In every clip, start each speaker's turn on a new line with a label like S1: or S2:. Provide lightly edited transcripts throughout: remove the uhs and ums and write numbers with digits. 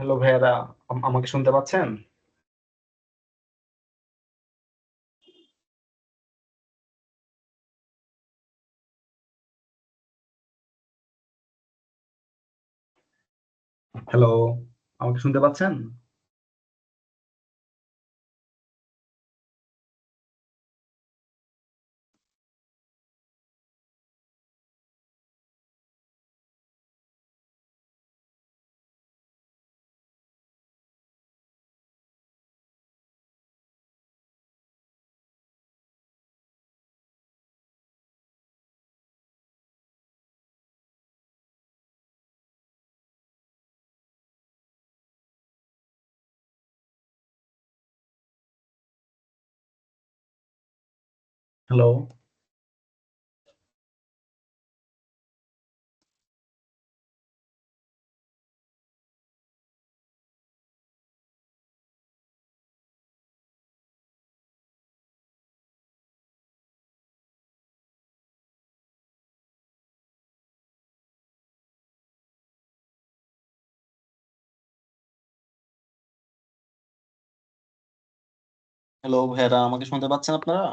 S1: Hello ভাইয়ারা, আমাকে শুনতে পাচ্ছেন? হ্যালো, আমাকে শুনতে পাচ্ছেন? হ্যালো,
S2: হ্যালো ভাইয়ারা, আমাকে শুনতে পাচ্ছেন আপনারা?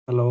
S1: হ্যালো।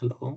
S1: Hello,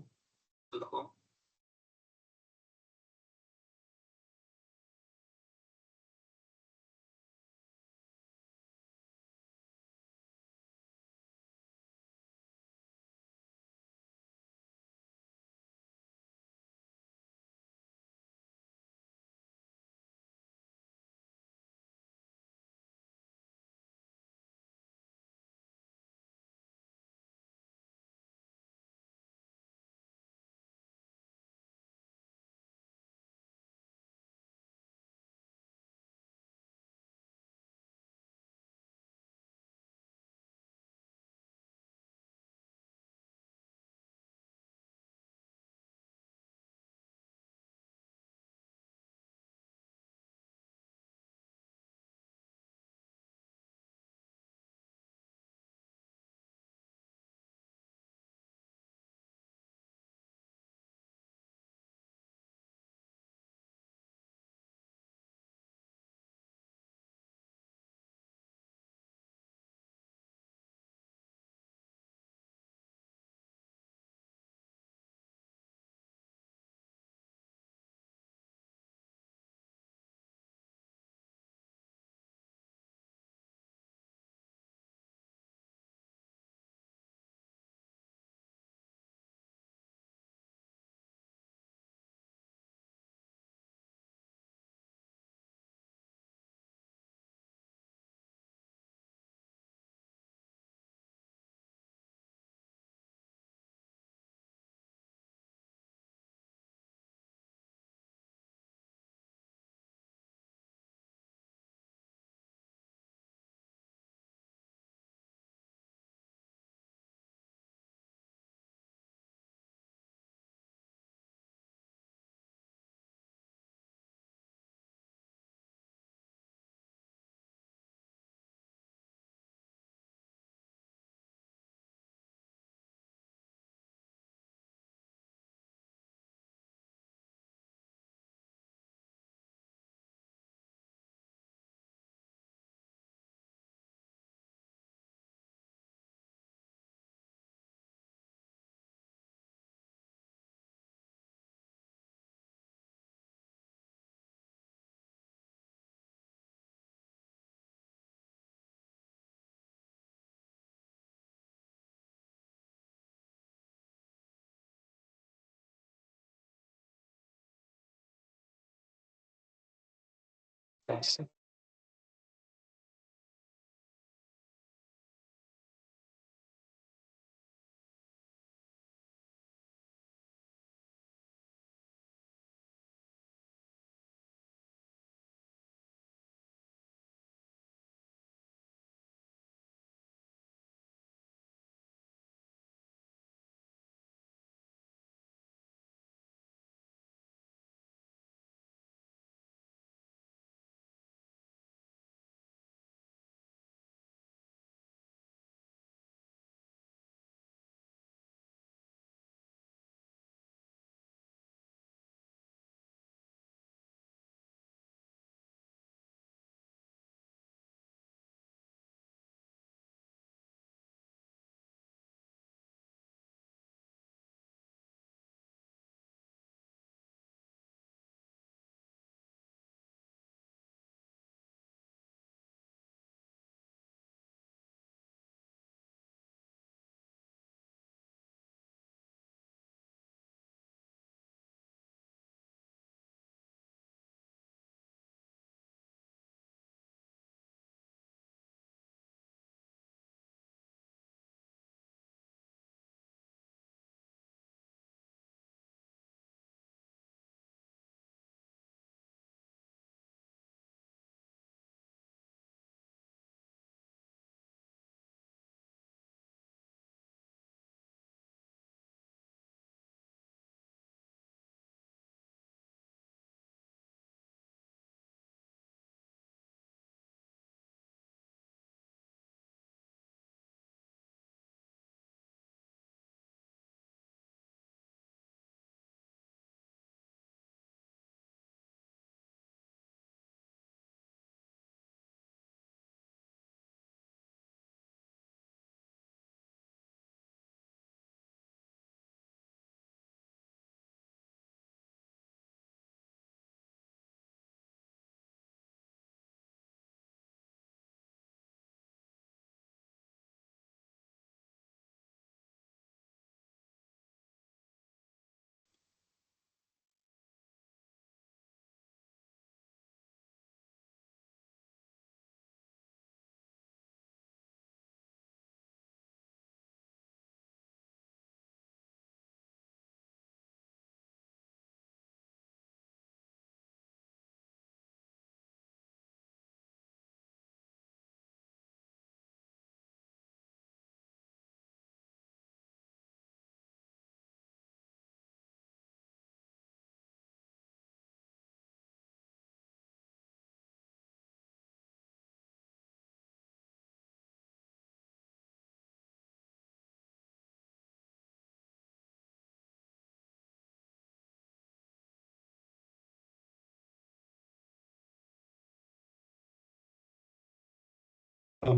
S1: thanks.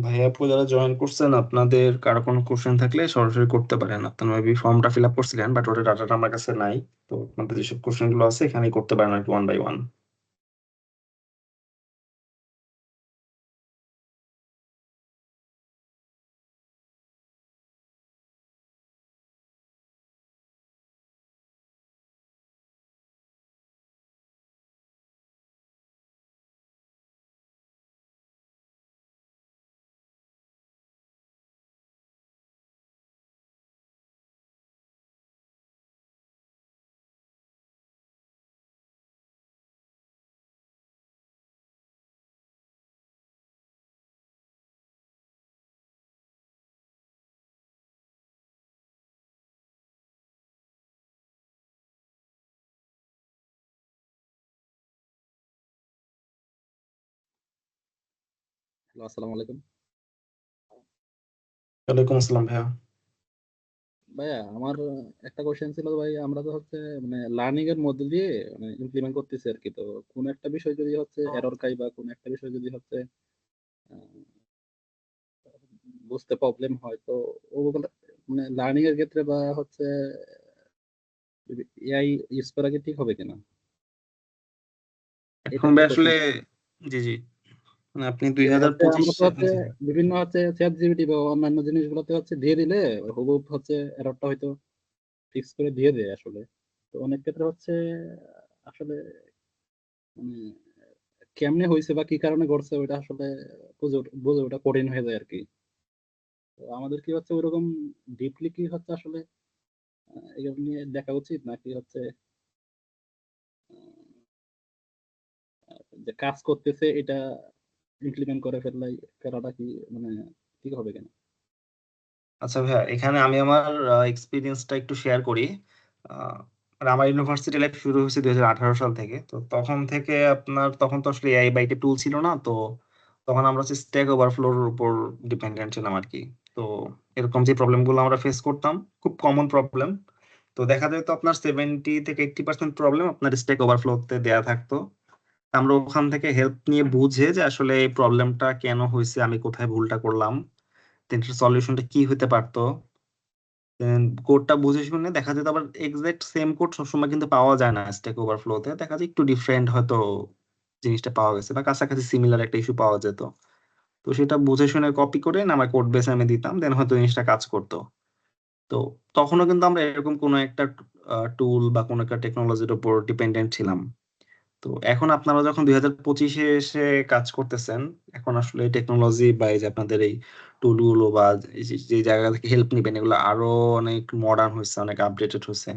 S1: ভাইয়া আপু যারা জয়েন করছেন আপনাদের কারো কোনো কোশ্চেন থাকলে সরাসরি করতে পারেন। আপনারা মেবি ফর্মটা ফিল আপ করছিলেন, বাট ওটা ডাটাটা আমার কাছে নাই। তো আপনাদের যেসব কোশ্চেন গুলো আছে এখানেই করতে পারেন আর কি, ওয়ান বাই ওয়ান।
S3: হ্যালো, আসসালামু আলাইকুম।
S1: ওয়ালাইকুম আসসালাম ভাইয়া।
S3: ভাইয়া আমার একটা কোশ্চেন ছিল ভাই, আমরা তো হচ্ছে মানে লার্নিং এর মধ্যে দিয়ে মানে ইমপ্লিমেন্ট করতেছি আর কি। তো কোন একটা বিষয় যদি হচ্ছে এরর খাই বা কোন একটা বিষয় যদি হচ্ছে আহ, বুঝতে প্রবলেম হয়, তো ওগুলো মানে লার্নিং এর ক্ষেত্রে বা হচ্ছে এআই ইউজ করা কি ঠিক হবে কিনা, এটা
S1: এখন
S3: একটা
S1: ভাই আসলে,
S3: কোশ্চেন।
S1: জি জি, মানে আপনি দুই
S3: যে
S1: হাজার
S3: হচ্ছে আমরা তো
S1: পঁচিশে
S3: হচ্ছে বিভিন্ন হচ্ছে চ্যাট জিপিটি বা অন্যান্য জিনিসগুলোতে হচ্ছে দিয়ে দিলে হুবহু হচ্ছে এররটা হয়তো ফিক্স করে দিয়ে দেয় আসলে। তো অনেক ক্ষেত্রে হচ্ছে আসলে মানে কেমনে হয়েছে বা কি কারণে ঘটছে ওইটা আসলে বুঝে ওটা কঠিন হয়ে যায় আর কি। তো আমাদের কি হচ্ছে ওইরকম ডিপলি কি হচ্ছে আসলে এগুলো নিয়ে দেখা উচিত, নাকি হচ্ছে যে কাজ করতেছে এটা ইমপ্লিমেন্ট করে ফেললাই ফেলাটা কি মানে ঠিক হবে কেন?
S1: আচ্ছা ভাইয়া, এখানে আমি আমার এক্সপিরিয়েন্সটা একটু শেয়ার করি। আহ, আর আমার ইউনিভার্সিটি লাইফ শুরু হয়েছে 2018 সাল থেকে। তো তখন থেকে তখন তো আসলে এআই বাইটে টুল ছিল না। তো তখন আমরা হচ্ছে স্ট্যাক ওভারফ্লোর উপর ডিপেন্ডেন্ট ছিলাম আর কি। তো এরকম যে প্রবলেমগুলো আমরা ফেস করতাম, খুব কমন প্রবলেম। তো দেখা যায় তো আপনার 70 থেকে 80% প্রবলেম আপনার স্ট্যাক ওভারফ্লোতে দেয়া থাকতো। আমরা ওখান থেকে হেল্প নিয়ে বুঝে যে আসলে এই প্রবলেমটা কেন হয়েছে, আমি কোথায় ভুলটা করলাম, সলিউশনটা কি হতে পারতো। কোডটা বুঝে শুনে দেখা যেত, আবার এক্সাক্ট সেম কোড সবসময় কিন্তু পাওয়া যায় না। স্ট্যাক ওভারফ্লোতে দেখা যায় একটু ডিফারেন্ট হয়তো জিনিসটা পাওয়া গেছে, বা কাছাকাছি সিমিলার একটা ইস্যু পাওয়া যেত। তো সেটা বুঝে শুনে কপি করে না আমার কোড বেসে আমি দিতাম, দেন হয়তো জিনিসটা কাজ করতো। তো তখনও কিন্তু আমরা এরকম কোনো একটা টুল বা কোনো একটা টেকনোলজির উপর ডিপেন্ডেন্ট ছিলাম। তো এখন আপনারা যখন 2025-এ এসে কাজ করতেছেন, এখন আসলে টেকনোলজি বা এই যে আপনাদের এই টুলগুলো বা এই যে যে জায়গা থেকে হেল্প নিবেন, এগুলো আরো অনেক মডার্ন হয়েছে, অনেক আপডেটেড হয়েছে।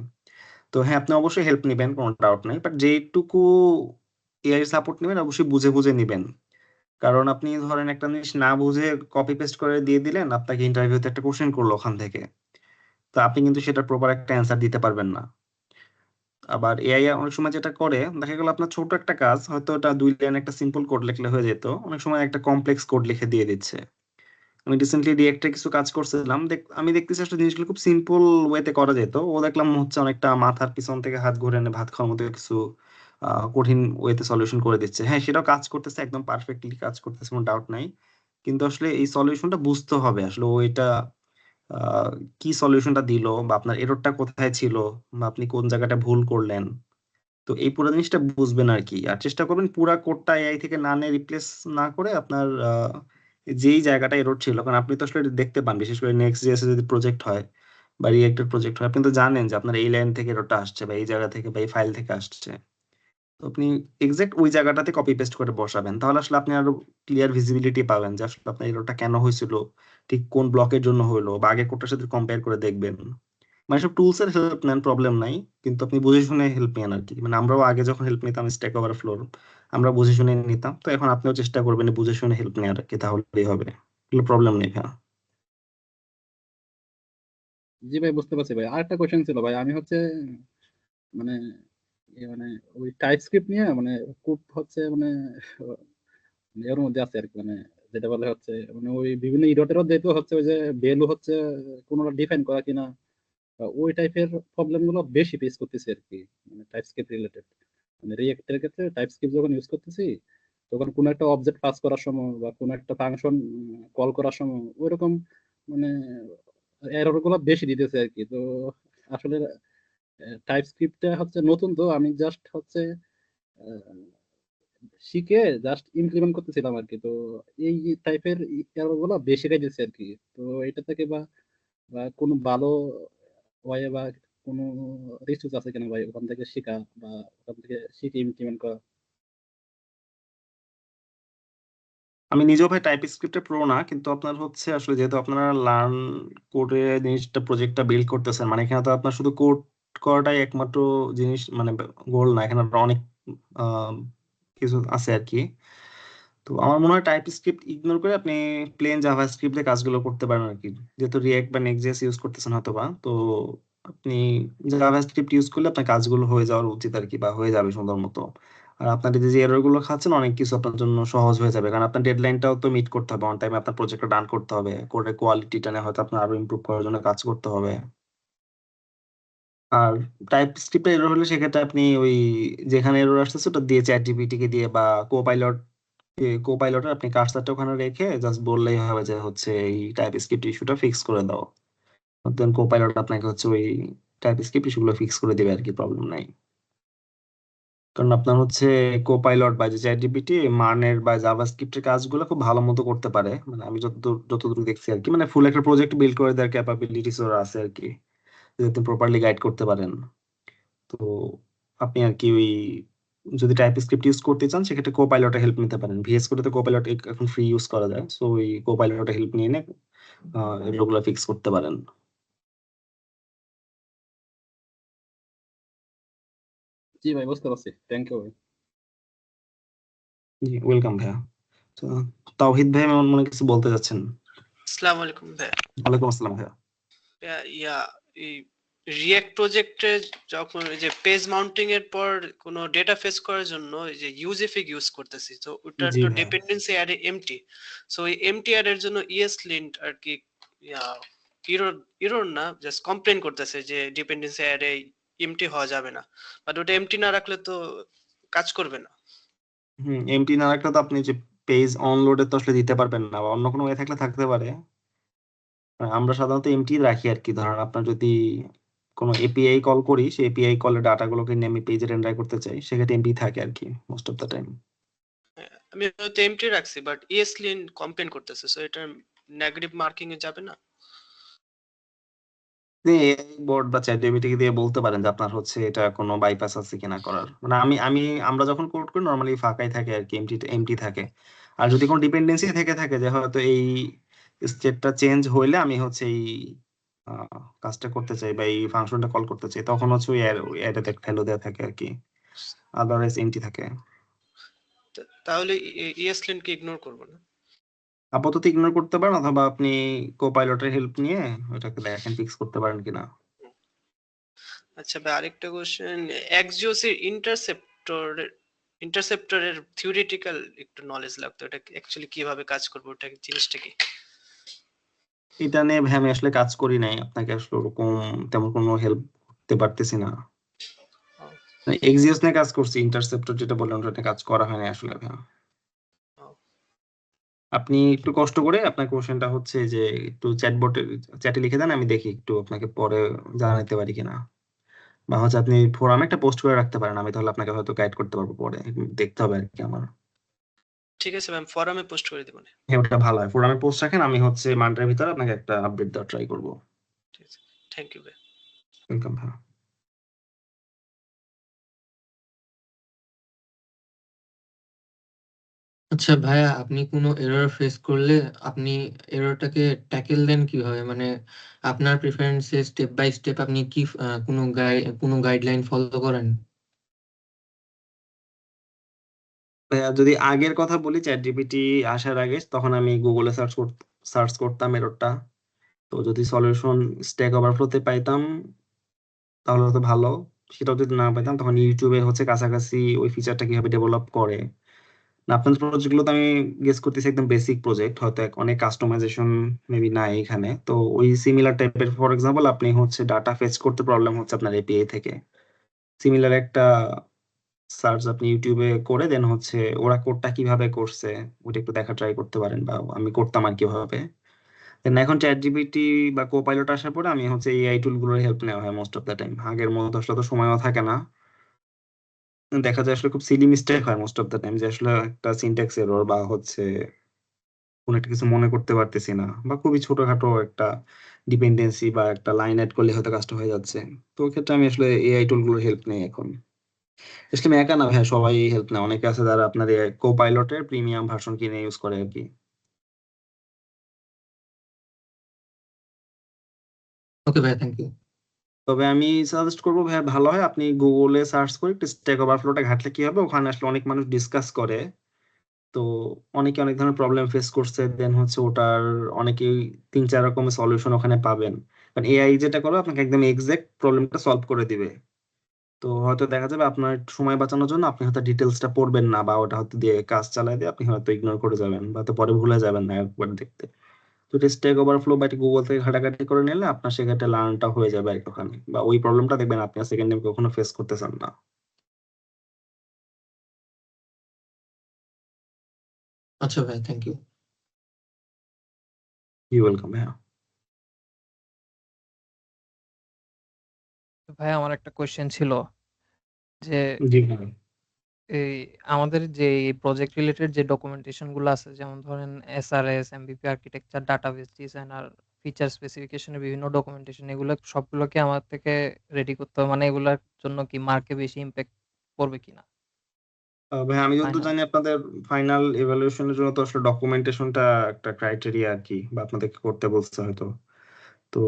S1: তো হ্যাঁ, আপনি অবশ্যই হেল্প নিবেন, কোনো ডাউট নেই, বাট যেটুকু এআই সাপোর্ট নেবেন অবশ্যই বুঝে বুঝে নিবেন। কারণ আপনি ধরেন একটা জিনিস না বুঝে কপি পেস্ট করে দিয়ে দিলেন, আপনাকে ইন্টারভিউতে একটা কোশ্চেন করলো ওখান থেকে, তো আপনি কিন্তু সেটা প্রপার একটা অ্যান্সার দিতে পারবেন না। আবার এআই অনেক সময় যেটা করে, দেখা গেল আপনার ছোট একটা কাজ হয়তো ওটা 2 লাইন একটা সিম্পল কোড লিখলে হয়ে যেত, অনেক সময় একটা কমপ্লেক্স কোড লিখে দিয়ে দিচ্ছে। আমি রিসেন্টলি রিয়েক্টে কিছু কাজ করছিলাম, আমি দেখতেছি আসলে জিনিসগুলো খুব সিম্পল ওয়েতে করা যেত, ও দেখলাম হচ্ছে অনেকটা মাথার পিছন থেকে হাত ঘুরে এনে ভাত খাওয়ার মতো কিছু কঠিন ওয়েতে সলিউশন করে দিচ্ছে। হ্যাঁ, সেটাও কাজ করতেছে, একদম পারফেক্টলি কাজ করতেছে, কোনো ডাউট নাই। কিন্তু আসলে এই সলিউশনটা বুঝতে হবে আসলে ওইটা আহ, কি সলিউশনটা দিল, বা আপনার এররটা কোথায় ছিল, বা আপনি কোন জায়গাটা ভুল করলেন। তো এই পুরো জিনিসটা বুঝবেন আর কি। আর চেষ্টা করবেন পুরা কোডটা এআই থেকে না নিয়ে, রিপ্লেস না করে আপনার যেই জায়গাটা এরর ছিল, কারণ আপনি তো আসলে এটা দেখতে পান, বিশেষ করে নেক্সট জেএস যদি প্রজেক্ট হয় বা রিয়েক্টের প্রজেক্ট হয়, আপনি তো জানেন যে আপনার এই লাইন থেকে এররটা আসছে বা এই জায়গা থেকে বা এই ফাইল থেকে আসছে। তো আপনি এক্সাক্ট ওই জায়গাটাতে কপি পেস্ট করে বসাবেন, তাহলে আসলে আপনি আরো ক্লিয়ার ভিজিবিলিটি পাবেন যে আসলে আপনার এররটা কেন হয়েছিল, ঠিক কোন ব্লকের জন্য হলো, বা আগের কোডটার সাথে কম্পেয়ার করে দেখবেন। মানে সব টুলস এর হেল্প নেন, প্রবলেম নাই, কিন্তু আপনি বুঝে শুনে হেল্প নেন আর কি। মানে আমরাও আগে যখন হেল্প নিতাম স্ট্যাক ওভারফ্লোর, আমরা বুঝে শুনে নিতাম। তো এখন আপনিও চেষ্টা করবেন বুঝে শুনে হেল্প নেওয়ার আর কি, তাহলেই হবে। কোনো প্রবলেম নেই ভাই।
S3: জি ভাই, বুঝতে পারছি ভাই। আরেকটা কোশ্চেন ছিল ভাই, আমি হচ্ছে মানে মানে ওই টাইপ স্ক্রিপ্ট নিয়ে মানে খুব হচ্ছে মানে এর মধ্যে আছে আর কি। মানে যেটা বলে হচ্ছে মানে ওই বিভিন্ন ইরোটেরও যেহেতু হচ্ছে ওই যে ভ্যালু হচ্ছে কোনোটা ডিফাইন করা কিনা, ওই টাইপের প্রবলেম গুলো বেশি ফেস করতেছি আর কি, মানে টাইপ স্ক্রিপ্ট রিলেটেড। মানে রিয়েক্টের ক্ষেত্রে টাইপ স্ক্রিপ্ট যখন ইউজ করতেছি, তখন কোনো একটা অবজেক্ট পাস করার সময় বা কোনো একটা ফাংশন কল করার সময় ওইরকম মানে এরর গুলো বেশি দিতেছে আর কি। তো আসলে টাইপ স্ক্রিপ্টটা হচ্ছে নতুন, তো আমি জাস্ট হচ্ছে আহ, শিখে জাস্ট ইমপ্লিমেন্ট করতেছিলাম আর কি। তো এই টাইপের এরর গুলো বেশি দিচ্ছে আর কি। তো এটা থেকে বা বা কোনো ভালো ওয়ে বা কোনো রিসোর্স আছে কিনা ভাই ওখান থেকে শেখা বা ওখান থেকে শিখে ইমপ্লিমেন্ট করা?
S1: আমি নিজেও ভাই টাইপ স্ক্রিপ্টে প্রো না, কিন্তু আপনার হচ্ছে আসলে যেহেতু আপনারা লার্ন করে জিনিসটা প্রজেক্টটা বিল্ড করতেছেন, মানে এখানে তো আপনার শুধু কোড করাটাই একমাত্র জিনিস, মানে গোল না, এখানে আরো অনেক আহ, কিছু আছে আর কি। তো আমার মনে হয় টাইপ স্ক্রিপ্ট ইগনোর করে আপনি প্লেন জাভা স্ক্রিপ্টে কাজগুলো করতে পারেন আর কি। যেহেতু রিয়েক্ট বা নেক্সট.জেএস ইউজ করতেছেন হয়তো বা, তো আপনি জাভা স্ক্রিপ্ট ইউজ করলে আপনার কাজগুলো হয়ে যাওয়ার উচিত আর কি, বা হয়ে যাবে সুন্দর মতো। আর আপনার এই যে এরর গুলো খাচ্ছেন, অনেক কিছু আপনার জন্য সহজ হয়ে যাবে, কারণ আপনার ডেডলাইনটাও তো মিট করতে হবে, অন টাইমে আপনার প্রজেক্টটা ডান করতে হবে, কোডের কোয়ালিটিটা নিয়ে হয়তো আপনার আরো ইমপ্রুভ করার জন্য কাজ করতে হবে। আর টাইপ স্ক্রিপ্টে এরর হলে সেক্ষেত্রে আপনি ওই যেখানে এরর আসতেছে ওটা দিয়ে চ্যাট জিপিটি কে দিয়ে বা কোপাইলটে আপনি কার্সারটা ওখানে রেখে জাস্ট বললেই হবে যে হচ্ছে এই টাইপ স্ক্রিপ্ট ইস্যুটা ফিক্স করে দাও। দেন কোপাইলট আপনাকে হচ্ছে ওই টাইপ স্ক্রিপ্ট ইস্যুগুলো ফিক্স করে দেবে আর কি, প্রবলেম নাই। কারণ আপনার হচ্ছে কোপাইলট বা যে চ্যাট জিপিটি মানের বা জাভাস্ক্রিপ্টের কাজগুলো খুব ভালো মতো করতে পারে, মানে আমি যতদূর দেখছি আর কি, মানে ফুল একটা প্রজেক্ট বিল্ড করে দেওয়ার ক্যাপাবিলিটিস ওর আছে আর কি, যদি আপনি প্রপারলি গাইড করতে পারেন। তো আপনি আর কি ওই যদি টাইপ স্ক্রিপ্ট ইউজ করতে চান সেক্ষেত্রে কোপাইলটের হেল্প নিতে পারেন। ভিএস কোডে তো কোপাইলট এখন ফ্রি ইউজ করা যায়, সো ওই কোপাইলটের হেল্প নিয়ে এগুলো ফিক্স করতে পারেন।
S3: জি ভাই, বুঝতে পারছি, থ্যাংক ইউ ভাই।
S1: জি, ওয়েলকাম ভাইয়া। তো তাওহিদ ভাই আমার মনে হয় কিছু বলতে যাচ্ছেন।
S4: আসসালামু আলাইকুম ভাইয়া।
S1: ওয়ালাইকুম আসসালাম ভাইয়া।
S4: ইয়া এই রিয়েক্ট প্রজেক্টে যখন এই যে পেজ মাউন্টিং এর পর কোনো ডেটা ফেচ করার জন্য এই যে ইউজএফিগ ইউজ করতেছি, তো ওটার
S1: জি
S4: তো
S1: ভাইয়া।
S4: Dependency array empty. সো এই এমটি অ্যারের জন্য ইএসলিন্ট আর কি ইরর ইরর না, জাস্ট কমপ্লেন করতেছে যে ডিপেন্ডেন্সি অ্যারে এমটি হওয়া যাবে না, বাট ওটা এমটি না রাখলে তো কাজ করবে না।
S1: এমটি না রাখলে তো আপনি যে পেজ অনলোডে তো আসলে দিতে পারবেন না, বা অন্য কোনো ওয়ে থাকলে থাকতে পারে। আমরা সাধারণত এমটি রাখি আর কি। ধরেন আপনার যদি কোনো এপিআই কল করি, সেই এপিআই কলের ডাটাগুলোকে নিয়ে আমি পেজে রেন্ডার করতে চাই, সেক্ষেত্রে এমপি থাকে আর কি মোস্ট অফ দ্য টাইম।
S4: আমি হয়তো এমটি রাখছি, বাট ইএসলিন্ট কমপ্লেন করতেছে, সো এটা নেগেটিভ মার্কিং এ যাবে না।
S1: বোর্ড বা চ্যাট জিপিটি দিয়ে বলতে পারেন যে আপনার হচ্ছে এটা কোনো বাইপাস আছে কিনা করার, মানে আমরা যখন কোড করি নর্মালি ফাঁকাই থাকে আর কি, এমটি থাকে। আর যদি কোনো ডিপেন্ডেন্সি থেকে থাকে যে হয়তো এই স্টেটটা চেঞ্জ হইলে আমি হচ্ছে এই কাজটা করতে চাই বা এই ফাংশনটা কল করতে চাই, তখন হচ্ছে ওই অ্যারেতে ভ্যালু দেওয়া থাকে আর কি, আদারওয়াইজ এমটি থাকে।
S4: তাহলে ইএসলিন্ট কে ইগনোর করবো না?
S1: আপাতত ইগনোর করতে পারেন, অথবা আপনি কোপাইলটের হেল্প নিয়ে ওটাকে দেখেন ফিক্স করতে পারেন কিনা।
S4: আচ্ছা ভাই, আরেকটা কোশ্চেন, এক্সজিওস এর ইন্টারসেপ্টরের থিওরিটিক্যাল একটু নলেজ লাগতো, এটা অ্যাকচুয়ালি কিভাবে কাজ করবে, ওটা জিনিসটা কি?
S1: এটা নিয়ে ভাই আমি আসলে কাজ করি নাই, আপনাকে আসলে ওরকম তেমন কোনো হেল্প করতে পারতেছি না। এক্সিওস নিয়ে কাজ করছি, ইন্টারসেপ্টর যেটা বললাম ওটা নিয়ে কাজ করা হয়নি আসলে ভাই। আপনি একটু কষ্ট করে আপনার কোশ্চেনটা হচ্ছে যে একটু চ্যাটে লিখে দেন, আমি দেখি একটু আপনাকে পরে জানাতে পারি কিনা, বা হচ্ছে আপনি ফোরামে একটা পোস্ট করে রাখতে পারেন, আমি তাহলে আপনাকে হয়তো গাইড করতে পারবো পরে, দেখতে হবে আর কি আমার।
S4: ঠিক আছে ম্যাম, ফোরামে পোস্ট করে দেবো না?
S1: হ্যাঁ, ওটা ভালো হয়, ফোরামে পোস্ট রাখেন, আমি হচ্ছে মানটার ভিতরে আপনাকে একটা আপডেট দেওয়ার ট্রাই করবো।
S4: ঠিক আছে, থ্যাংক ইউ ভাই।
S1: ওয়েলকাম ভাই।
S5: আচ্ছা ভাইয়া, আপনি কোনো এরর ফেস করলে আপনি এররটাকে ট্যাকেল দেন কিভাবে? মানে আপনার প্রিফারেন্সে স্টেপ বাই স্টেপ আপনি কি কোনো গাইডলাইন ফলো করেন?
S1: ভাইয়া যদি আগের কথা বলি, চ্যাট জিপিটি আসার আগে তখন আমি গুগলে সার্চ করতাম এররটা। তো যদি সলিউশন স্ট্যাক ওভারফ্লোতে পাইতাম তাহলে তো ভালো, সেটাও যদি না পাইতাম তখন ইউটিউবে হচ্ছে কাছাকাছি ওই ফিচারটা কিভাবে ডেভেলপ করে। না, আপনাদের প্রজেক্ট গুলো তো আমি গেস করতেছি একদম বেসিক প্রজেক্ট, হয়তো অনেক কাস্টমাইজেশন মেবি নাই এখানে, তো ওই সিমিলার টাইপের, ফর এক্সাম্পল আপনি হচ্ছে ডাটা ফেচ করতে প্রবলেম হচ্ছে আপনার এপিআই থেকে, সিমিলার একটা সার্চ আপনি ইউটিউবে করে দেন হচ্ছে ওরা কোডটা কিভাবে করছে ওটা একটু দেখা ট্রাই করতে পারেন, বা আমি করতাম আর কিভাবে। দেন এখন চ্যাট জিপিটি বা কোপাইলট আসার পরে আমি হচ্ছে এআই টুল গুলোর হেল্প নেওয়া হয় মোস্ট অফ দ্য টাইম। আগের মতো আসলে তো সময়ও থাকে না, দেখা যায় আসলে খুব সিলি মিস্টেক হয় মোস্ট অফ দ্য টাইম, যে আসলে একটা সিনট্যাক্স এরর বা হচ্ছে কোনো একটা কিছু মনে করতে পারতেছি না, বা খুবই ছোটখাটো একটা ডিপেন্ডেন্সি বা একটা লাইন অ্যাড করলে হয়তো কাজটা হয়ে যাচ্ছে। তো ওই ক্ষেত্রে আমি আসলে এআই টুল গুলোর হেল্প নেই এখন। আসলে আমি একা না ভাই, সবাই হেল্প নেয়, অনেকে আছে যারা আপনার কোপাইলটের প্রিমিয়াম ভার্সন কিনে ইউজ করে আর কি।
S5: ওকে ভাই, থ্যাংক ইউ।
S1: তবে আমি সাজেস্ট করবো ভাই, ভালো হয় আপনি গুগলে সার্চ করে একটু স্ট্যাক ওভারফ্লোটা ঘাটলে কি হবে, ওখানে আসলে অনেক মানুষ ডিসকাস করে। তো অনেকে অনেক ধরনের প্রবলেম ফেস করছে, দেন হচ্ছে ওটার অনেকেই 3-4 রকমের সলিউশন ওখানে পাবেন। কারণ এআই যেটা করবে আপনাকে একদম এক্সাক্ট প্রবলেমটা সলভ করে দিবে। তো হয়তো দেখা যাবে আপনার সময় বাঁচানোর জন্য আপনি হয়তো ডিটেলসটা পড়বেন না, বা ওটা হয়তো দিয়ে কাজ চালাই দিয়ে আপনি হয়তো ইগনোর করে যাবেন, বা হয়তো পরে ভুলে যাবেন না একবার দেখতে। তো এটা স্ট্যাক ওভারফ্লো বা গুগল থেকে ঘাটাঘাটি করে নিলে আপনার সেক্ষেত্রে লার্নটা হয়ে যাবে আর কি ওখানে, বা ওই প্রবলেমটা দেখবেন আপনি সেকেন্ড টাইম কখনো ফেস করতে চান না।
S5: আচ্ছা ভাই, থ্যাংক ইউ।
S1: You welcome. হ্যাঁ,
S6: ভাই আমার একটা কোয়েশ্চেন ছিল যে
S1: জি ভাই।
S6: এই আমাদের যে প্রজেক্ট রিলেটেড যে ডকুমেন্টেশন গুলো আছে, যেমন ধরেন SRS, MBP architecture, database design আর ফিচার স্পেসিফিকেশনের বিভিন্ন ডকুমেন্টেশন, এগুলো সবগুলোকে আমার থেকে রেডি করতে হবে? মানে এগুলোর জন্য কি মার্কে বেশি ইম্প্যাক্ট পড়বে কিনা
S1: ভাই আমি যতদূর
S6: ফাইনাল?
S1: জানি আপনাদের ফাইনাল ইভালুয়েশনের জন্য তো আসলে ডকুমেন্টেশনটা একটা ক্রাইটেরিয়া আর কি, বা আপনাদেরকে করতে বলছে হয়তো। তো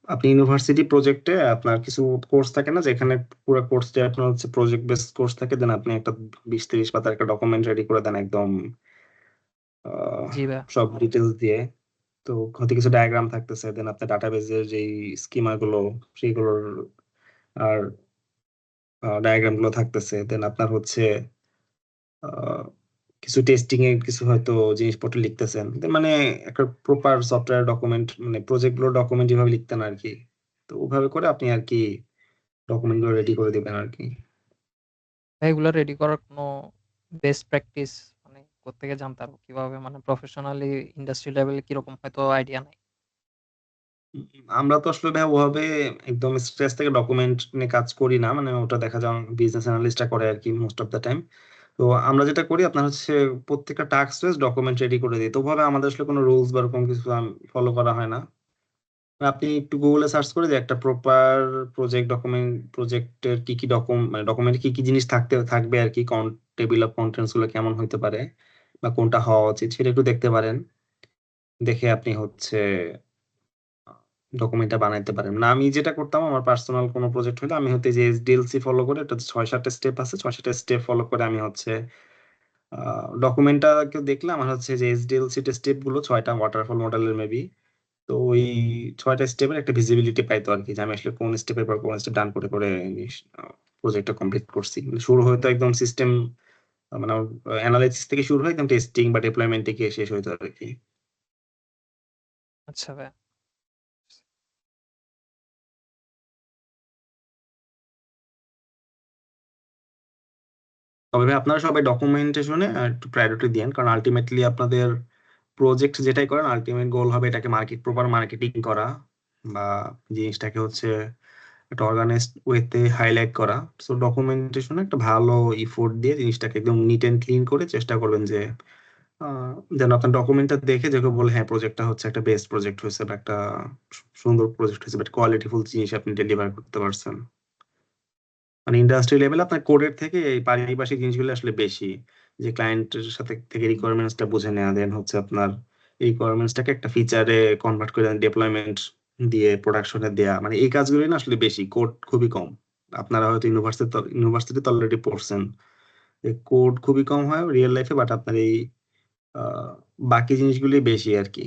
S1: আপনি ইউনিভার্সিটি প্রজেক্টে আপনার কিছু কোর্স থাকে না, যেখানে পুরো কোর্সটা আপনার হচ্ছে প্রজেক্ট বেসড কোর্স থাকে, দেন আপনি একটা 20-30 পাতার একটা ডকুমেন্ট রেডি করে দেন একদম
S6: জি ভাই।
S1: সব ডিটেলস দিয়ে। তো হয়তো কিছু ডায়াগ্রাম থাকতেছে, দেন আপনার ডাটাবেজের যেই স্কিমা গুলো সেগুলোর আর ডায়াগ্রাম গুলো থাকতেছে, দেন আপনার হচ্ছে আহ, কিছু টেস্টিং এর কিছু হয়তো জিনিসপত্র লিখতেছেন। মানে একটা প্রপার সফটওয়্যার ডকুমেন্ট, মানে প্রজেক্ট গুলো ডকুমেন্ট যেভাবে লিখতেন আর কি, তো ওভাবে করে আপনি আর কি ডকুমেন্ট গুলো রেডি করে দিবেন আর কি।
S6: ভাই এগুলো রেডি করার কোনো বেস্ট প্র্যাকটিস মানে কোত্থেকে জানতে পারবো কিভাবে, মানে প্রফেশনালি ইন্ডাস্ট্রি লেভেলে কিরকম, হয়তো আইডিয়া নাই।
S1: উম, আমরা তো আসলে ভাই ওভাবে একদম স্ট্রেস থেকে ডকুমেন্ট নিয়ে কাজ করি না, মানে ওটা দেখা যায় বিজনেস অ্যানালিস্টরা করে আর কি মোস্ট অফ দ্য টাইম। তো আমরা যেটা করি আপনার হচ্ছে প্রত্যেকটা টাস্ক ওয়াইজ ডকুমেন্ট রেডি করে দিই। তো ওভাবে আমাদের আসলে কোনো রুলস বা এরকম কিছু ফলো করা হয় না। আপনি একটু গুগলে সার্চ করে যে একটা প্রপার প্রজেক্ট ডকুমেন্ট, প্রজেক্টের কি কি মানে ডকুমেন্টে কি কি জিনিস থাকবে আর কি, টেবিল অফ কন্টেন্টস গুলো কেমন হইতে পারে বা কোনটা হওয়া উচিত সেটা একটু দেখতে পারেন। দেখে আপনি হচ্ছে ডকুমেন্টটা বানাইতে পারেন। না আমি যেটা করতাম আমার পার্সোনাল কোনো প্রজেক্ট হলে আমি হচ্ছে যে এসডিএলসি ফলো করে, এটা 6-7টা স্টেপ আছে, 6-7টা স্টেপ ফলো করে আমি হচ্ছে ডকুমেন্টটা কেউ দেখলে আমার হচ্ছে যে এসডিএলসি স্টেপ গুলো 6টা ওয়াটারফল মডেলের মেবি। তো ওই 6টা স্টেপের একটা ভিজিবিলিটি পাইতো আর কি, যে আমি আসলে কোন স্টেপের পর কোন স্টেপ ডান করে করে প্রজেক্টটা কমপ্লিট করছি। মানে শুরু হয়তো একদম সিস্টেম, মানে অ্যানালাইসিস থেকে শুরু হয় একদম টেস্টিং বা ডিপ্লয়মেন্টে গিয়ে শেষ হইতো আর কি।
S6: আচ্ছা ভাই।
S1: তবে ভাই আপনারা সবাই ডকুমেন্টেশনে একটু প্রায়োরিটি দিন, কারণ আলটিমেটলি আপনাদের প্রজেক্ট যেটাই করেন আলটিমেট গোল হবে এটাকে প্রপার মার্কেটিং করা, বা জিনিসটাকে হচ্ছে একটা অর্গানাইজড ওয়েতে হাইলাইট করা। সো ডকুমেন্টেশনে একটা ভালো ইফোর্ট দিয়ে জিনিসটাকে একদম নিট এন্ড ক্লিন করে চেষ্টা করবেন যে যেন আপনার ডকুমেন্টটা দেখে যে কেউ বলে হ্যাঁ প্রজেক্টটা হচ্ছে একটা বেস্ট প্রজেক্ট হয়েছে, বা একটা সুন্দর প্রজেক্ট হয়েছে, বাট কোয়ালিটিফুল জিনিস আপনি ডেলিভার করতে পারছেন। মানে ইন্ডাস্ট্রি লেভেলে আপনার কোডের থেকে এই পারিপার্শ্বিক জিনিসগুলো আসলে বেশি, যে ক্লায়েন্টের সাথে থেকে রিকোয়ারমেন্টসটা বুঝে নেওয়া, দেন হচ্ছে আপনার রিকোয়ারমেন্টসটাকে একটা ফিচারে কনভার্ট করে ডেপ্লয়মেন্ট দিয়ে প্রোডাকশনে দেয়া, মানে এই কাজগুলোই না আসলে বেশি, কোড খুবই কম। আপনারা হয়তো ইউনিভার্সিটিতে অলরেডি পড়ছেন, কোড খুবই কম হয় রিয়েল লাইফে, বাট আপনার এই আহ, বাকি জিনিসগুলি বেশি আর কি।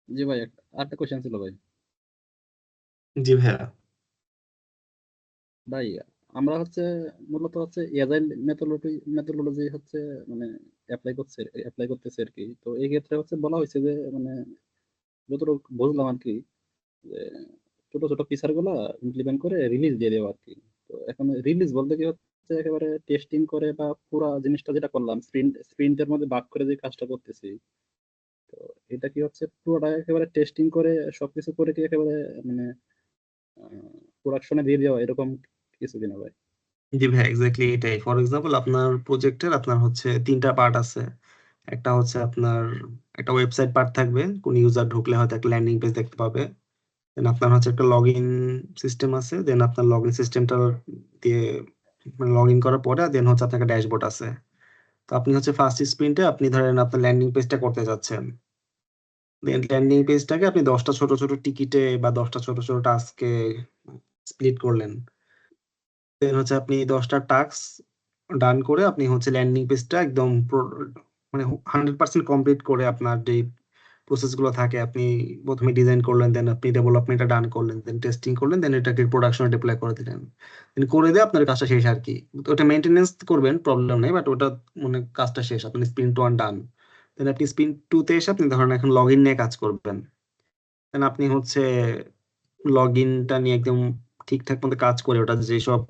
S3: জি ভাই, আরেকটা কোয়েশ্চেন ছিল ভাই।
S1: জি ভাইয়া।
S3: ভাই আমরা হচ্ছে মূলত হচ্ছে এজাইল মেথোডোলজি হচ্ছে মানে অ্যাপ্লাই করতেছে আর কি। তো এই ক্ষেত্রে হচ্ছে বলা হয়েছে যে মানে যতটুকু বুঝলাম আর কি, যে ছোট ছোট ফিচার গুলা ইমপ্লিমেন্ট করে রিলিজ দিয়ে দেওয়া আর কি। তো এখন রিলিজ বলতে কি হচ্ছে একেবারে টেস্টিং করে বা পুরো জিনিসটা যেটা করলাম স্প্রিন্টের মধ্যে ভাগ করে যে কাজটা করতেছি, তো এটা কি হচ্ছে পুরোটা একেবারে টেস্টিং করে সবকিছু করে কি একেবারে মানে প্রোডাকশনে দিয়ে দেওয়া এরকম কিছু কিনা ভাই?
S1: জি ভাই, এক্স্যাক্টলি এটাই। ফর এক্সাম্পল, আপনার প্রজেক্টের আপনার হচ্ছে 3টা পার্ট আছে। একটা হচ্ছে আপনার একটা ওয়েবসাইট পার্ট থাকবে, কোন ইউজার ঢুকলে হয়তো একটা ল্যান্ডিং পেজ দেখতে পাবে। দেন আপনার হচ্ছে একটা লগ ইন সিস্টেম আছে। দেন আপনার লগ ইন সিস্টেমটা দিয়ে মানে লগ ইন করার পরে দেন হচ্ছে আপনার একটা ড্যাশবোর্ড আছে। তো আপনি হচ্ছে ফার্স্ট স্প্রিন্টে আপনি ধরেন আপনার ল্যান্ডিং পেজটা করতে যাচ্ছেন। দেন ল্যান্ডিং পেজটাকে আপনি 10টা ছোট ছোট টিকিটে বা 10টা ছোট ছোট টাস্কে স্প্লিট করলেন। দেন হচ্ছে আপনি 10টা টাস্ক ডান করে আপনি হচ্ছে ল্যান্ডিং পেজটা একদম মানে 100% কমপ্লিট করে আপনার যে প্রসেস গুলো থাকে আপনি প্রথমে ডিজাইন করলেন, দেন আপনি ডেভেলপমেন্টটা ডান করলেন, দেন টেস্টিং করলেন, দেন এটাকে প্রোডাকশনে ডিপ্লয় করে দিলেন। দেন করে দিয়ে আপনার কাজটা শেষ আর কি। তো ওটা মেইনটেনেন্স করবেন, প্রবলেম নেই, বাট ওটা মানে কাজটা শেষ, আপনি স্প্রিন্ট 1 ডান। দেন আপনি স্প্রিন্ট 2 তে এসে আপনি ধরেন এখন লগ ইন নিয়ে কাজ করবেন। দেন আপনি হচ্ছে লগ ইনটা নিয়ে একদম ঠিকঠাক মতো কাজ করে ওটা যেসব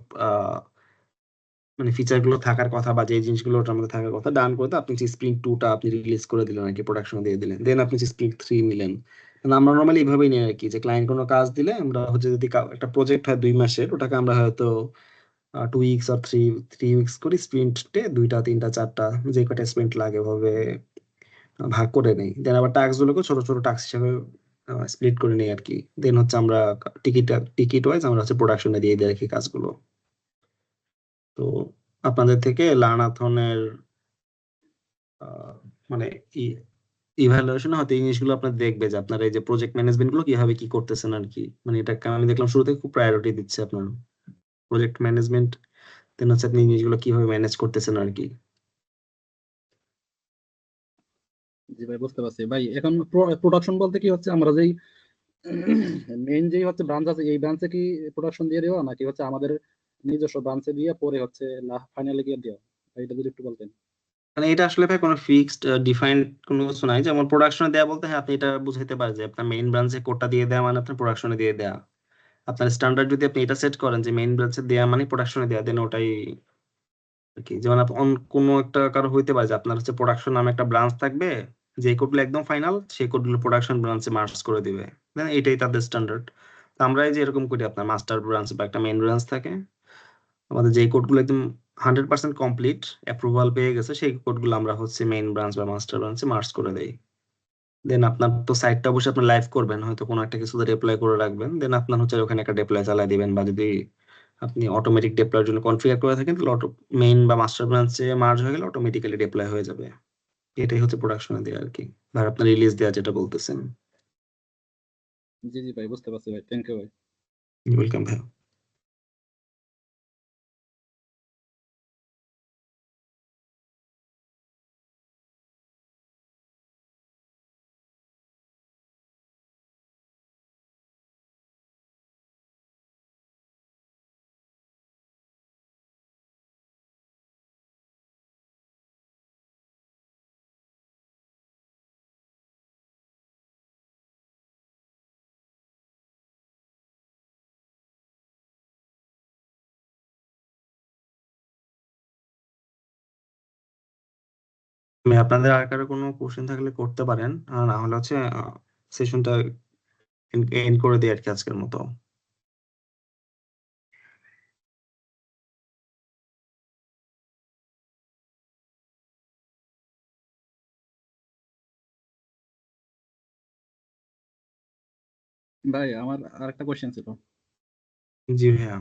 S1: মানে ফিচার গুলো থাকার কথা বা যে জিনিসগুলো ওটার মধ্যে থাকার কথা ডান করে আপনি স্প্রিং 2টা আপনি রিলিজ করে দিলেন আর কি, প্রোডাকশনে দিয়ে দিলেন। দেন আপনি স্প্রিং 3 নিলেন। কারণ আমরা নর্মালি এইভাবেই নিই আর কি, যে ক্লায়েন্ট কোনো কাজ দিলে আমরা হচ্ছে যদি একটা প্রজেক্ট হয় 2 মাসের, ওটাকে আমরা হয়তো 2 উইকস আর 3 উইকস করি স্প্রিন্টে, 2টা 3টা 4টা যে কটা স্প্রিন্ট লাগে ভাবে ভাগ করে নেই। দেন আবার টাস্ক গুলোকে ছোট ছোট টাস্ক হিসেবে স্প্লিট করে নিই আর কি। দেন হচ্ছে আমরা টিকিট ওয়াইজ আমরা হচ্ছে প্রোডাকশনে দিয়ে দিই আর কি কাজগুলো। তো আপনাদের থেকে লার্নাথনের মানে ইভ্যালুয়েশন হয়তো এই জিনিসগুলো আপনার দেখবে যে আপনার এই যে প্রজেক্ট ম্যানেজমেন্ট গুলো কিভাবে কি করতেছেন আর কি। মানে এটা আমি দেখলাম শুরু থেকে খুব প্রায়োরিটি দিচ্ছে আপনার প্রজেক্ট ম্যানেজমেন্ট। দেন হচ্ছে আপনি এই জিনিসগুলো কিভাবে ম্যানেজ করতেছেন আর কি।
S3: জি ভাই, বুঝতে পারছি ভাই। এখন প্রোডাকশন বলতে কি হচ্ছে আমরা যেই মেইন যেই হচ্ছে ব্রাঞ্চ আছে এই ব্রাঞ্চে কি প্রোডাকশন দিয়ে দেওয়া, নাকি হচ্ছে আমাদের নিজস্ব ব্রাঞ্চে দিয়ে পরে হচ্ছে ফাইনালে গিয়ে দেওয়া? ভাই এটা যদি একটু বলতেন।
S1: মানে এটা আসলে ভাই কোনো ফিক্সড ডিফাইন্ড কোনো কিছু নাই। যেমন প্রোডাকশনে দেওয়া বলতে হ্যাঁ আপনি এটা বুঝাইতে পারেন যে আপনার মেইন ব্রাঞ্চে কোডটা দিয়ে দেওয়া মানে আপনার প্রোডাকশনে দিয়ে দেওয়া। আপনার স্ট্যান্ডার্ড যদি আপনি এটা সেট করেন যে মেইন ব্রাঞ্চে দেওয়া মানে প্রোডাকশনে দেওয়া, দেন ওটাই আর কি। যেমন কোনো একটা কারো হইতে পারে যে আপনার হচ্ছে প্রোডাকশন নামে একটা ব্রাঞ্চ থাকবে, যে কোডগুলো একদম ফাইনাল সেই কোডগুলো প্রোডাকশন ব্রাঞ্চে মার্জ করে দিবে। দেন এটাই তাদের স্ট্যান্ডার্ড। তো আমরা এই যে এরকম করি, আপনার মাস্টার ব্রাঞ্চ বা একটা মেইন ব্রাঞ্চ থাকে, আমাদের যে কোডগুলো একদম 100% কমপ্লিট অ্যাপ্রুভাল পেয়ে গেছে সেই কোডগুলো আমরা হচ্ছে মেইন ব্রাঞ্চ বা মাস্টার ব্রাঞ্চে মার্জ করে দেই। দেন আপনার তো সাইটটা অবশ্যই আপনি লাইভ করবেন, হয়তো কোনো একটা কিছু ডিপ্লয় করে রাখবেন। দেন আপনার হচ্ছে ওখানে একটা ডিপ্লয় চালাই দিবেন, বা যদি আপনি অটোমেটিক ডিপ্লয়ের জন্য কনফিগার করে থাকেন তাহলে মেইন বা মাস্টার ব্রাঞ্চে মার্জ হয়ে গেলে অটোমেটিক্যালি ডিপ্লয় হয়ে যাবে। এটাই হচ্ছে প্রোডাকশনে দেওয়া আর কি, বা আপনার রিলিজ দেওয়া যেটা বলতেছেন।
S3: জি জি ভাই, বুঝতে পারছি ভাই, থ্যাংক ইউ ভাই।
S1: ওয়েলকাম ভাই। আমি আপনাদের আর কারো কোনো কোশ্চেন থাকলে করতে পারেন, আর না হলে হচ্ছে সেশনটা এন্ড করে দিই আর কি আজকের মতো।
S3: ভাই আমার আর একটা কোশ্চেন ছিল।
S1: জি ভাইয়া।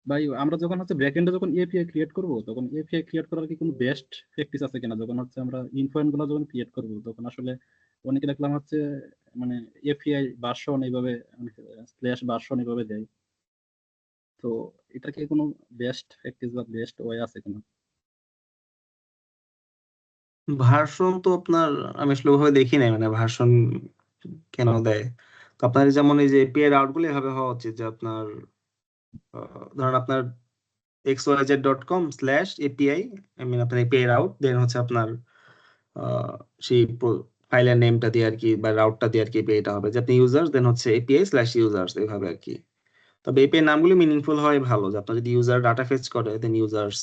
S3: ভাই আমরা যখন হচ্ছে ব্যাকএন্ডে যখন এপিআই ক্রিয়েট করব, তখন এপিআই ক্রিয়েট করার কি কোনো বেস্ট প্র্যাকটিস আছে কিনা? যখন হচ্ছে আমরা ইনফ্লুয়েন্ট গুলো যখন ক্রিয়েট করব তখন আসলে অনেকে দেখলাম হচ্ছে মানে এপিআই ভার্সন এইভাবে স্ল্যাশ ভার্সন এইভাবে দেয়। তো এটা কি কোনো বেস্ট প্র্যাকটিস বা বেস্ট ওয়ে আছে কিনা?
S1: ভার্সন তো আপনার আমি আসলে ওভাবে দেখি নাই, মানে ভার্সন কেন দেয়। তো আপনার যেমন এই যে এপিআই আউট গুলো এভাবে হওয়া উচিত যে আপনার ধরেন আপনার xyz.com/API, I mean আপনার API রাউট, দেন হচ্ছে আপনার সেই ফাইলের নেমটা দিয়ে আর কি বা রাউটটা দিয়ে আর কি API টা হবে, যে আপনি ইউজার্স দেন হচ্ছে API/users এইভাবে আর কি। তবে API নামগুলো মিনিংফুল হয় ভালো, যে আপনার যদি ইউজার ডাটা ফেচ করে দেন ইউজার্স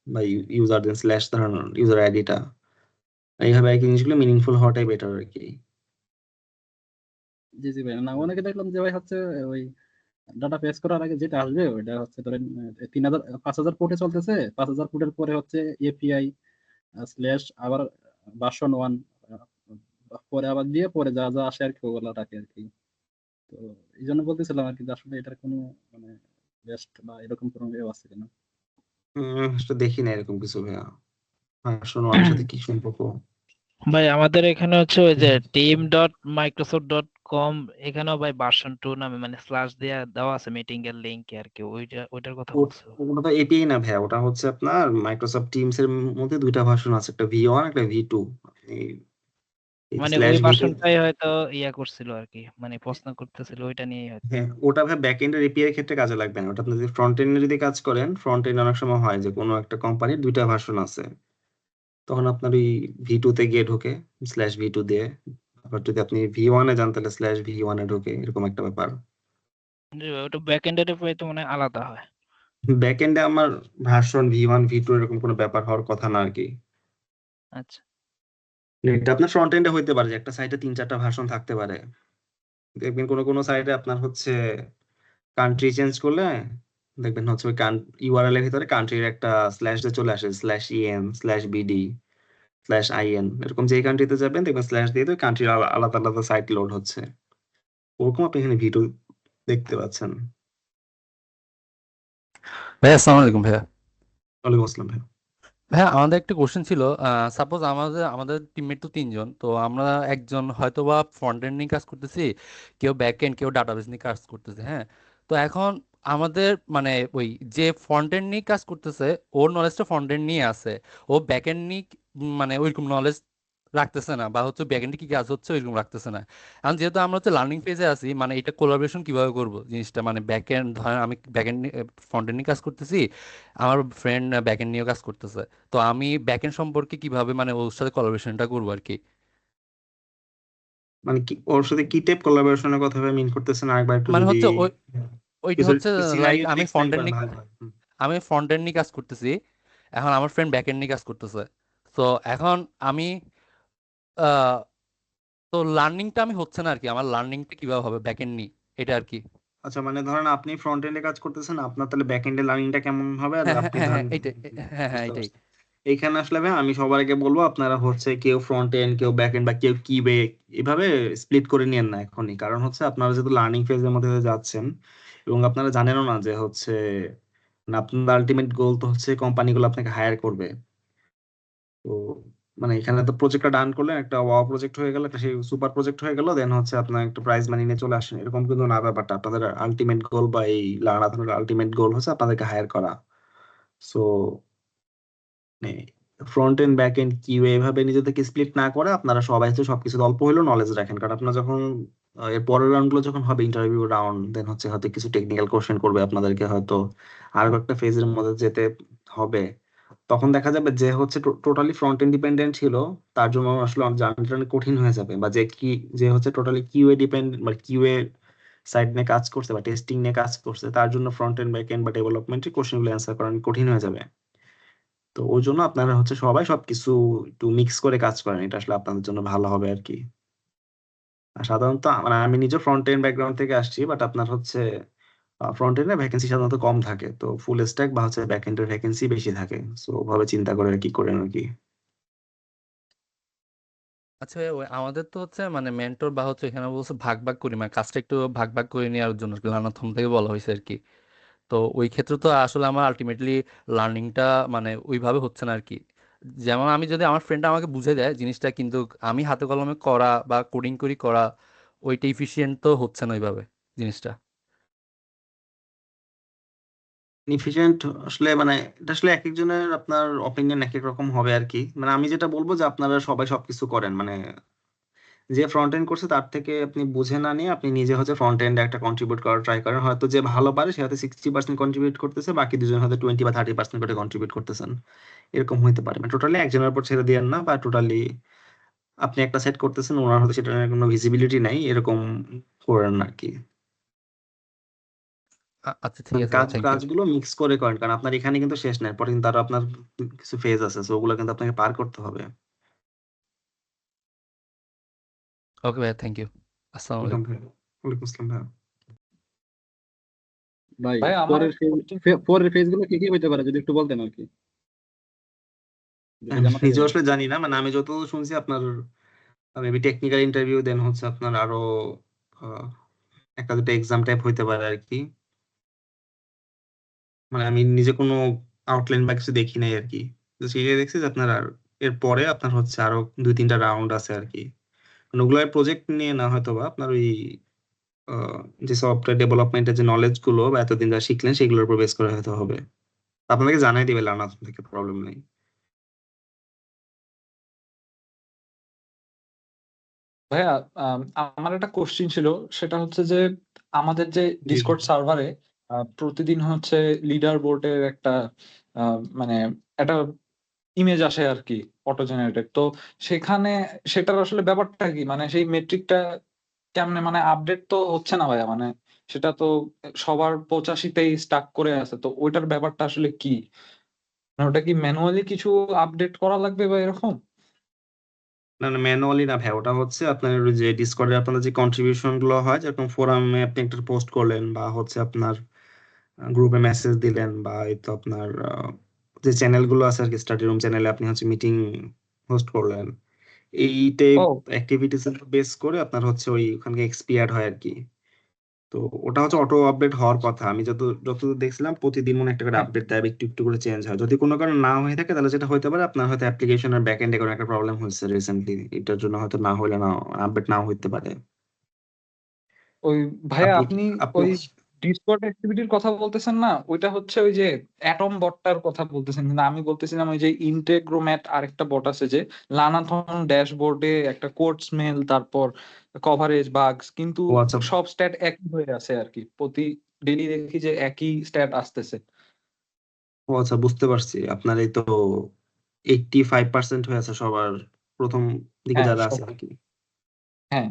S1: বা ইউজার দেন স্ল্যাশ ধরেন ইউজার আইডিটা, এইভাবে আর কি জিনিসগুলো মিনিংফুল হওয়াটাই বেটার আর কি।
S3: জি জি ভাই, না অনেকে দেখলাম যে ভাই হচ্ছে ওই ডাটা পেজ করার আগে যেটা আসবে ওইটা হচ্ছে ধরেন 5,000 পোর্টে চলতেছে, 5,000 পোর্টের পরে হচ্ছে এপিআই স্ল্যাশ আবার ভার্সন 1 পরে আবার দিয়ে পরে যা যা আসে আর কি ওগুলা রাখে আর কি। তো এই জন্য বলতেছিলাম আর কি যে আসলে এটার কোনো মানে বেস্ট বা এরকম কোনো ইয়ে আছে কিনা।
S1: আসলে দেখি না এরকম কিছু ভাইয়া, ভার্সন 1 সাথে কি সম্পর্ক?
S7: ভাই আমাদের এখানে হচ্ছে ওই যে team.microsoft.com এখানেও ভাই ভার্সন 2 নামে মানে স্ল্যাশ দিয়ে দেওয়া আছে মিটিং এর লিংক আর কি, ওইটার কথা বলছো?
S1: ওটা তো এপিআই না ভাইয়া, ওটা হচ্ছে আপনার মাইক্রোসফট টিমস এর মধ্যে দুইটা ভার্সন আছে, একটা V1 একটা V2।
S7: মানে
S1: স্ল্যাশ
S7: ওই
S1: V2,
S7: ভার্সনটাই হয়তো ইয়া করছিল আর কি, মানে প্রশ্ন করতেছিল ওইটা নিয়েই হয়তো।
S1: হ্যাঁ ওটা ভাই ব্যাক এন্ডের এপিআই এর ক্ষেত্রে কাজে লাগবে না, ওটা আপনি যদি ফ্রন্ট এন্ডে যদি কাজ করেন, ফ্রন্ট এন্ড অনেক সময় হয় যে কোনো একটা কোম্পানির দুইটা ভার্সন আছে, তখন আপনার ওই V2 তে গিয়ে ঢোকে /V2 দিয়ে, আবার যদি আপনি V1 এ যান তাহলে /V1 এ ঢোকে, এরকম একটা ব্যাপার।
S7: যে ওটা ব্যাক এন্ডের তো মানে আলাদা হয়।
S1: ব্যাক এন্ডে আমার ভার্সন V1 V2 এরকম কোনো ব্যাপার হওয়ার কথা না আর কি।
S7: আচ্ছা
S1: এটা আপনার ফ্রন্ট এন্ডে হইতে পারে যে একটা সাইটে 3-4টা ভার্সন থাকতে পারে, দেখবেন কোনো কোনো সাইটে আপনার হচ্ছে কান্ট্রি চেঞ্জ করলে দেখবেন হচ্ছে ওই ইউআরএল এর ভিতরে কান্ট্রির একটা স্ল্যাশ দিয়ে চলে আসে, /EN/BD/IN, এরকম যেই কান্ট্রিতে যাবেন দেখবেন স্ল্যাশ দিয়ে তো কান্ট্রির আলাদা আলাদা সাইট লোড হচ্ছে, ওরকম আপনি এখানে ভিডিও দেখতে পাচ্ছেন।
S8: ভাইয়া আসসালামু আলাইকুম ভাইয়া।
S1: ওয়ালাইকুম আসসালাম ভাই।
S8: ভাইয়া আমাদের একটা কোশ্চেন ছিল, সাপোজ আমাদের টিমমেট তো 3 জন, তো আমরা একজন হয়তো বা ফ্রন্ট এন্ড নিয়ে কাজ করতেছি, কেউ ব্যাক এন্ড, কেউ ডাটাবেস নিয়ে কাজ করতেছে, হ্যাঁ। তো এখন আমাদের মানে ওই যে ফ্রন্ট এন্ড নিয়ে কাজ করতেছে ওর নলেজটা ফ্রন্ট এন্ড নিয়ে আছে, ও ব্যাক এন্ড নিয়ে মানে ওইরকম নলেজ রাখতেছে না, বা হচ্ছে ব্যাক এন্ডে কি কাজ হচ্ছে ওইরকম রাখতেছে না। এখন যেহেতু আমরা হচ্ছে লার্নিং ফেজে আছি, মানে এটা কোলাবোরেশন কিভাবে করবো জিনিসটা, মানে ব্যাক এন্ড ধরেন আমি ব্যাক এন্ড ফ্রন্ট এন্ড নিয়ে কাজ করতেছি, আমার ফ্রেন্ড ব্যাক এন্ড নিয়েও কাজ করতেছে, তো আমি ব্যাক এন্ড সম্পর্কে কিভাবে মানে ওর সাথে কোলাবোরেশনটা করবো আর কি।
S1: মানে কি ওর সাথে কি টাইপ কোলাবোরেশনের কথা মিন করতেছেন, আরেকবার একটু
S8: মানে
S1: যদি
S8: হচ্ছে ওইটা
S1: কিছু
S8: হচ্ছে লাইক
S1: সিনারিও
S8: আমি
S1: এক্সপ্লেইন করেন ভালো হয়।
S8: আমি ফ্রন্ট এন্ড নিয়ে কাজ করতেছি, এখন আমার ফ্রেন্ড ব্যাক এন্ড নিয়ে কাজ করতেছে, তো এখন আমি আহ, তো লার্নিংটা আমি হচ্ছে না আর কি, আমার লার্নিংটা কিভাবে হবে ব্যাক এন্ড নিয়ে, এটা আর কি।
S1: আচ্ছা, মানে ধরেন আপনি ফ্রন্ট এন্ডে কাজ করতেছেন, আপনার তাহলে ব্যাক এন্ডে লার্নিংটা কেমন হবে, আর
S8: হ্যাঁ হ্যাঁ
S1: আপনি
S8: হ্যাঁ
S1: ধরেন
S8: হ্যাঁ, এইটাই, হ্যাঁ হ্যাঁ
S1: বুঝতে
S8: এইটাই।
S1: পারছেন। এইখানে আসলে ভাই আমি সবার আগে বলবো আপনারা হচ্ছে কেউ ফ্রন্ট এন্ড কেউ ব্যাক এন্ড বা কেউ কিবে এভাবে স্প্লিট করে নিয়েন না এখনই, কারণ হচ্ছে আপনারা যেহেতু লার্নিং ফেজের মধ্যে দিয়ে যাচ্ছেন এবং আপনারা জানেনও না যে হচ্ছে মানে আপনার আলটিমেট গোল তো হচ্ছে কোম্পানিগুলো আপনাকে হায়ার করবে। তো মানে এখানে তো প্রজেক্টটা ডান করলেন, একটা ওয়াও প্রজেক্ট হয়ে গেল, একটা সেই সুপার প্রজেক্ট হয়ে গেল, দেন হচ্ছে আপনার একটা প্রাইজ মানি নিয়ে চলে আসেন, এরকম কিন্তু না ব্যাপারটা। আপনাদের আলটিমেট গোল বা এই লার্নার আলটিমেট গোল হচ্ছে আপনাদেরকে হায়ার করা। So front end back end কিউ এভাবে নিজেদেরকে স্প্লিট না করে আপনারা সবাই তো সবকিছু অল্প হলেও নলেজ রাখেন, কারণ আপনারা যখন এর পরের রাউন্ড গুলো যখন হবে ইন্টারভিউ রাউন্ড, দেন হচ্ছে হয়তো কিছু টেকনিক্যাল কোশ্চেন করবে আপনাদেরকে, হয়তো আরো একটা ফেজের মধ্যে যেতে হবে, তখন দেখা যাবে যে হচ্ছে টোটালি ফ্রন্ট এন্ড ডিপেন্ডেন্ট ছিল তার জন্য আসলে জার্নিটা অনেক কঠিন হয়ে যাবে, বা যে হচ্ছে টোটালি কিউএ ডিপেন্ডেন্ট বা কিউএ সাইড নিয়ে কাজ করছে বা টেস্টিং নিয়ে কাজ করছে, তার জন্য ফ্রন্ট এন্ড ব্যাক এন্ড বা ডেভেলপমেন্টের কোশ্চেন গুলো অ্যান্সার করা অনেক কঠিন হয়ে যাবে। তো ওই জন্য আপনারা হচ্ছে সবাই সবকিছু একটু মিক্স করে কাজ করেন, এটা আসলে আপনাদের জন্য ভালো হবে আর কি। আর সাধারণত মানে আমি নিজে ফ্রন্ট এন্ড ব্যাকগ্রাউন্ড থেকে আসছি, বাট আপনার হচ্ছে ফ্রন্ট এন্ডে ভ্যাকেন্সি সাধারণত কম থাকে, তো ফুল স্ট্যাক বা হচ্ছে ব্যাক এন্ডের ভ্যাকেন্সি বেশি থাকে, সো ওভাবে চিন্তা করে আর কি করেন আর কি।
S8: আচ্ছা ভাইয়া, আমাদের তো হচ্ছে মানে মেন্টর বা হচ্ছে এখানে বলছে ভাগ ভাগ করি, মানে কাজটা একটু ভাগ ভাগ করে নেওয়ার জন্য লার্নাথম থেকে বলা হয়েছে আর কি। তো ওই ক্ষেত্রে তো আসলে আমার আলটিমেটলি লার্নিংটা মানে ওইভাবে হচ্ছে না আর কি। যেমন আমি যদি আমার ফ্রেন্ড আমাকে বুঝে দেয় জিনিসটা, কিন্তু আমি হাতে কলমে করা বা কোডিং করি করা ওইটা ইফিশিয়েন্ট তো হচ্ছে না ওইভাবে জিনিসটা।
S1: ইনএফিশিয়েন্ট আসলে মানে এটা আসলে এক একজনের আপনার অপিনিয়ন এক এক রকম হবে আর কি। মানে আমি যেটা বলবো যে আপনারা সবাই সবকিছু করেন, মানে যে ফ্রন্ট এন্ড করছে তার থেকে আপনি বুঝে না নিয়ে আপনি নিজে হচ্ছে ফ্রন্ট এন্ড একটা কন্ট্রিবিউট করার ট্রাই করেন। হয়তো যে ভালো পারে সে হয়তো 60% কন্ট্রিবিউট করতেছে, বাকি দুজন হয়তো 20 বা 30% করে কন্ট্রিবিউট করতেছেন, এরকম হইতে পারে। মানে টোটালি একজনের উপর ছেড়ে দিয়েন না, বা টোটালি আপনি একটা সেট করতেছেন, ওনার হয়তো সেটা নিয়ে কোনো ভিজিবিলিটি নাই, এরকম করেন না আর কি।
S8: আচ্ছা ঠিক আছে, থ্যাংক ইউ।
S1: কাজগুলো মিক্স করে করেন, কারণ আপনার এখানে কিন্তু শেষ নাই, পরে কিন্তু আরো আপনার কিছু ফেজ আছে, সো ওগুলো কিন্তু আপনাকে পার করতে হবে।
S8: ওকে ভাই, থ্যাংক ইউ। আসসালামু আলাইকুম।
S1: ওয়ালাইকুম আসসালাম ভাইয়া।
S3: ভাই
S9: ভাই আমার
S3: পরের পরের ফেজ গুলো কি কি হইতে পারে যদি একটু বলতেন আর কি, যদি
S1: আমি
S3: জানাতে
S1: নিজেও
S3: চাই।
S1: আসলে জানি না, মানে আমি যত শুনছি আপনার মেবি টেকনিক্যাল ইন্টারভিউ, দেন হচ্ছে আপনার আরো আহ, একটা দুটো এক্সাম টাইপ হইতে পারে আর কি। মানে আমি নিজে কোনো আউটলাইন বা কিছু দেখি নাই আর কি, তো সেটাই দেখছি যে আপনার আর এর পরে আপনার হচ্ছে আরো 2-3টা রাউন্ড আছে আর কি। মানে ওগুলোর প্রজেক্ট নিয়ে না, হয়তো বা আপনার ওই আহ, যে সফটওয়্যার ডেভেলপমেন্টের যে নলেজ গুলো বা এতদিন যা শিখলেন সেগুলোর উপর বেস করে হয়তো হবে। আপনাদেরকে জানাই দিবে লার্নার থেকে, প্রবলেম নেই।
S9: ভাইয়া, আমার একটা কোশ্চিন ছিল, সেটা হচ্ছে যে আমাদের যে
S1: জি জি।
S9: ডিসকর্ড সার্ভারে প্রতিদিন হচ্ছে লিডার বোর্ডের একটা মানে একটা ইমেজ আসে আর কি, অটো জেনারেটেড। তো সেখানে সেটার আসলে ব্যাপারটা কি, মানে সেই মেট্রিকটা কেমনে, মানে আপডেট তো হচ্ছে না ভাইয়া, মানে সেটা তো সবার 85তেই স্টাক করে আছে, তো ওইটার ব্যাপারটা আসলে কি, মানে ওটা কি ম্যানুয়ালি কিছু আপডেট করা লাগবে বা এরকম?
S1: না না, ম্যানুয়ালি না ভাই, ওটা হচ্ছে আপনার ওই যে ডিসকর্ডে আপনার যে কন্ট্রিবিউশন গুলো হয়, যেরকম ফোরামে আপনি একটা পোস্ট করলেন, বা হচ্ছে আপনার গ্রুপে মেসেজ দিলেন, বা এই তো আপনার যে চ্যানেল গুলো আছে আর কি, স্টাডি রুম চ্যানেলে আপনি হচ্ছে মিটিং হোস্ট করলেন, এই টাইপ
S9: ও
S1: অ্যাক্টিভিটিস বেস করে আপনার হচ্ছে ওই ওখানে এক্সপিয়ার্ড হয় আর কি। তো ওটা হচ্ছে অটো আপডেট হওয়ার কথা, আমি যতদূর দেখছিলাম প্রতিদিন মনে একটা করে
S9: হ্যাঁ,
S1: আপডেট দেয়, একটু একটু করে চেঞ্জ হয়। যদি কোনো কারণে না হয়ে থাকে তাহলে যেটা হতে পারে, আপনার হয়তো অ্যাপ্লিকেশনের ব্যাক এন্ডে কোনো একটা প্রবলেম হয়েছে রিসেন্টলি, এটার জন্য হয়তো না হলে না আপডেট নাও হইতে পারে।
S9: ওই ভাইয়া
S1: আপনি
S9: আপনি
S1: আপনি
S9: ওই ডিসকর্ড অ্যাক্টিভিটির কথা বলতেছেন না, ওইটা হচ্ছে ওই যে অ্যাটম বটটার কথা বলতেছেন, কিন্তু আমি বলতেছিলাম ওই যে ইন্টেগ্রোম্যাট আরেকটা বট আছে, যে লানাথন ড্যাশবোর্ডে একটা কোড স্মেল, তারপর কভারেজ বাগস, কিন্তু
S1: ও আচ্ছা,
S9: সব স্ট্যাট একই হয়ে আছে আর কি, প্রতি ডেলি দেখি যে একই স্ট্যাট আসতেছে।
S1: ও আচ্ছা, বুঝতে পারছি। আপনার এই তো 85% হয়ে আছে সবার প্রথম দিকে
S9: হ্যাঁ
S1: যারা আছে
S9: সব,
S1: আর কি।
S9: হ্যাঁ।